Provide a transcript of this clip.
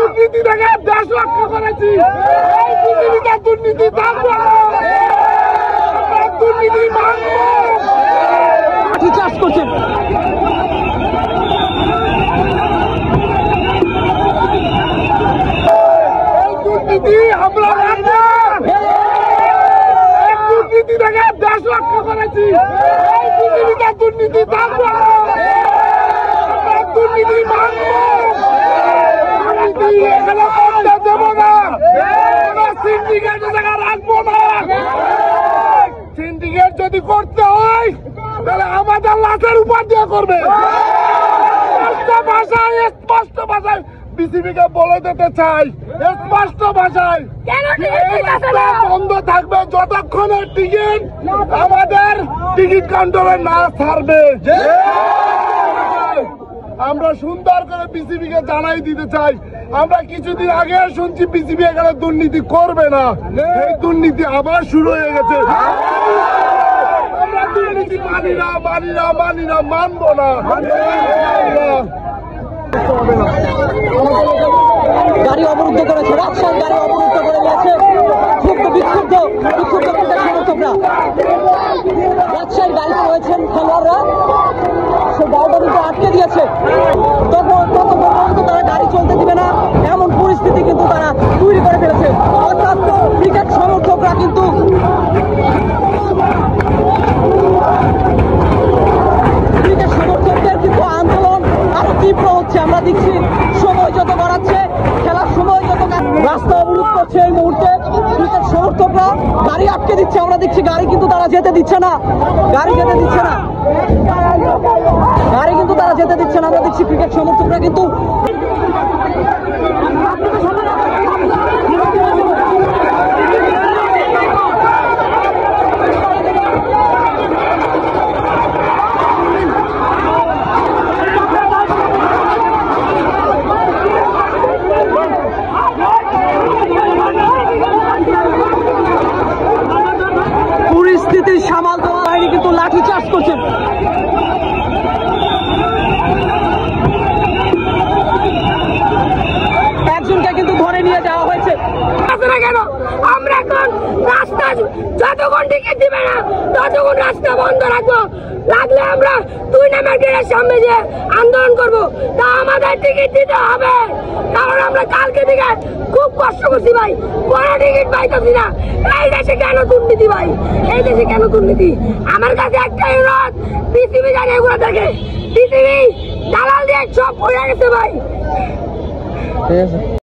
দুর্নীতি থেকে দেশ রক্ষা করেছি। এই পৃথিবীতে দুর্নীতি থাকবে না, দুর্নীতি মানব। লাঠি চাষ করছেন। এই দুর্নীতি আমরা দুর্নীতি থেকে দেশ রক্ষা করেছি। এই পৃথিবীতে দুর্নীতি থাকবে না, দুর্নীতি মানব। দুর্নীতি এখানে করতে দেব না, সিন্ডিকেটের জায়গা রাখবো না। সিন্ডিকেট যদি করতে হয় তাহলে আমাদের লাশের উপর দিয়ে করবে। স্পষ্ট ভাষায় বিসিবিকে বলে দিতে চাই, স্পষ্ট ভাষায় বন্ধ থাকবে যতক্ষণের টিকিট আমাদের টিকিট কাউন্টারে না ছাড়বে। আমরা সুন্দর করে বিসিবিকে জানাই দিতে চাই, আমরা কিছুদিন আগে শুনছি বিসিবি এখানে দুর্নীতি করবে না, এই দুর্নীতি আবার শুরু হয়ে গেছে। আমরা দুর্নীতি মানি না, মানি না, মানি না, মানবো না। গাড়ি অবরুদ্ধ করেছে, রাজশাহী গাড়ি অবরুদ্ধ করে দিয়েছে বিক্ষুব্ধ সমর্থকরা। রাজশাহীর গাড়িতে রয়েছেন খেলোয়াড়রা, সে গাড়িটা কিন্তু আটকে দিয়েছে। তখন তারা গাড়ি চলতে দিবে না এমন পরিস্থিতি কিন্তু তারা তৈরি করে ফেলেছে। অর্থাৎ ক্রিকেট সমর্থকরা কিন্তু ক্রিকেট সমর্থকদের কিন্তু আন্দোলন আরো তীব্র হচ্ছে। আমরা দেখছি সময় যত বাড়াচ্ছে, খেলার সময় যত রাস্তা অবরোধ করছে এই মুহূর্তে ক্রিকেট সমর্থকরা, গাড়ি আটকে দিচ্ছে। আমরা দেখছি গাড়ি কিন্তু তারা যেতে দিচ্ছে না, গাড়ি যেতে দিচ্ছে না, গাড়ি কিন্তু তারা যেতে দিচ্ছে না। আমরা দেখছি ক্রিকেট সমর্থকরা কিন্তু পরিস্থিতি সামাল দেওয়া হয়নি, কিন্তু লাঠি চাষ করছেন। একজনকে কিন্তু ধরে নিয়ে যাওয়া হয়েছে। কেন আমরা এখন রাস্তা যতক্ষণ টিকিট দিবে না ততক্ষণ রাস্তা বন্ধ রাখবো, লাগলে আমরা 2 নম্বর গেটের সামনে যে আন্দোলন করবো, তা আমাদের টিকিট দিতে হবে। কারণ আমরা কালকে থেকে খুব কষ্ট করছি ভাই, কোনো টিকিট পাইতেছি না। এই দেশে কেন দুর্নীতি ভাই, এই দেশে কেন দুর্নীতি? আমার কাছে একটাই অনুরোধ, পৃথিবী জানে এগুলো দেখে, পৃথিবী দালাল দিয়ে সব হয়ে গেছে ভাই।